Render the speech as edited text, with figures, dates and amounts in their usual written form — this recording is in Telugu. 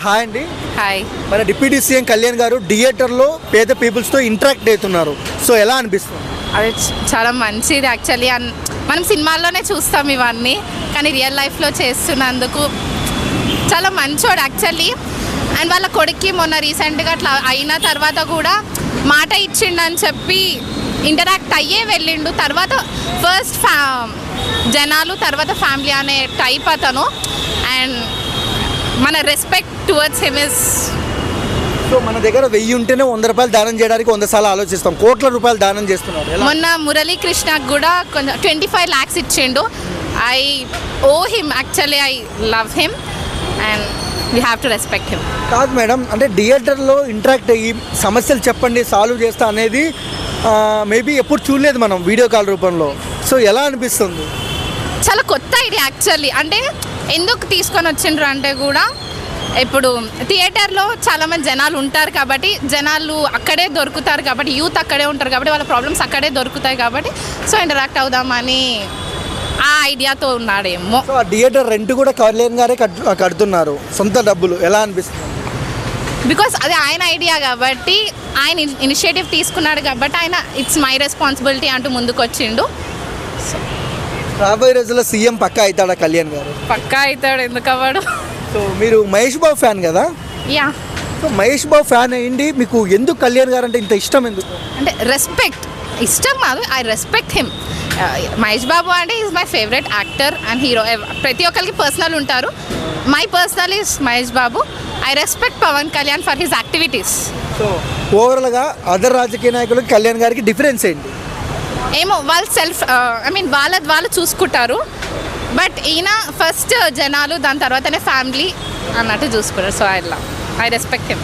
హాయ్ అండి. హాయ్. మన డిప్యూటీ సీఎం కళ్యాణ్ గారు థియేటర్లో పేద పీపుల్స్తో ఇంటరాక్ట్ అవుతున్నారు. సో ఎలా అనిపిస్తుంది? అది చాలా మంచిది యాక్చువల్లీ. మనం సినిమాల్లోనే చూస్తాం ఇవన్నీ, కానీ రియల్ లైఫ్లో చేస్తున్నందుకు చాలా మంచోడు యాక్చువల్లీ. అండ్ వాళ్ళ కొడుక్కి మొన్న రీసెంట్గా అట్లా అయిన తర్వాత కూడా మాట ఇచ్చిండని చెప్పి ఇంటరాక్ట్ అయ్యే వెళ్ళిండు. తర్వాత ఫస్ట్ జనాలు, తర్వాత ఫ్యామిలీ అనే టైప్ అతను. అండ్ మన respect towards him is. So మన దగ్గర 1000 ఉంటేనే 100 రూపాయలు దానం చేయడానికి 100 సార్లు ఆలోచిస్తాం. కోట్ల రూపాయలు దానం చేస్తున్నారు. మొన్న మురళీకృష్ణకు కూడా కొంచెం 25 lakhs ఇచ్చిండు. I owe him actually. I love him and we have to respect him. కాదు మేడం, అంటే థియేటర్లో ఇంటరాక్ట్ అయ్యి సమస్యలు చెప్పండి, సాల్వ్ చేస్తా అనేది మేబీ ఎప్పుడు చూడలేదు మనం వీడియో కాల్ రూపంలో. సో ఎలా అనిపిస్తుంది? చాలా కొత్త ఐడియా యాక్చువల్లీ. అంటే ఎందుకు తీసుకొని వచ్చిండ్రు అంటే కూడా ఇప్పుడు థియేటర్లో చాలామంది జనాలు ఉంటారు కాబట్టి, జనాలు అక్కడే దొరుకుతారు కాబట్టి, యూత్ అక్కడే ఉంటారు కాబట్టి, వాళ్ళ ప్రాబ్లమ్స్ అక్కడే దొరుకుతాయి కాబట్టి, సో ఇంటరాక్ట్ అవుదామని ఆ ఐడియాతో ఉన్నాడేమో. సో ఆ థియేటర్ రెంట్ కూడా కళ్యాణ్ గారే కడుతున్నారు, సొంత డబ్బులు. ఎలా అనిపిస్తుంది? బికాస్ అది ఆయన ఐడియా కాబట్టి, ఆయన ఇనిషియేటివ్ తీసుకున్నాడు కాబట్టి, ఆయన ఇట్స్ మై రెస్పాన్సిబిలిటీ అంటూ ముందుకు వచ్చిండు. రాబోయే రోజుల్లో సీఎం పక్కా అవుతాడా కళ్యాణ్ గారు? పక్కా అవుతాడు, ఎందుకు అవ్వడు. సో మీరు మహేష్ బాబు ఫ్యాన్ కదా? Yeah. So Mahesh Babu fan అయ్యింది, మీకు ఎందుకు కళ్యాణ్ గారు అంటే ఇంత ఇష్టం? ఎందుకు అంటే రెస్పెక్ట్, ఇష్టం కాదు, I respect him. Mahesh Babu అంటే is my favourite actor and hero. ప్రతి ఒక్కరికి పర్సనల్ ఉంటారు. My personal is Mahesh Babu. I respect Pawan Kalyan for his activities. So ఓవరాల్గా అదర్ రాజకీయ నాయకులకి కళ్యాణ్ గారికి డిఫరెన్స్ ఏంటి? ఏమో వాళ్ళు వాళ్ళు చూసుకుంటారు. బట్ ఈయన ఫస్ట్ జనాలు, దాని తర్వాతనే ఫ్యామిలీ అన్నట్టు చూసుకుంటారు. So I respect him.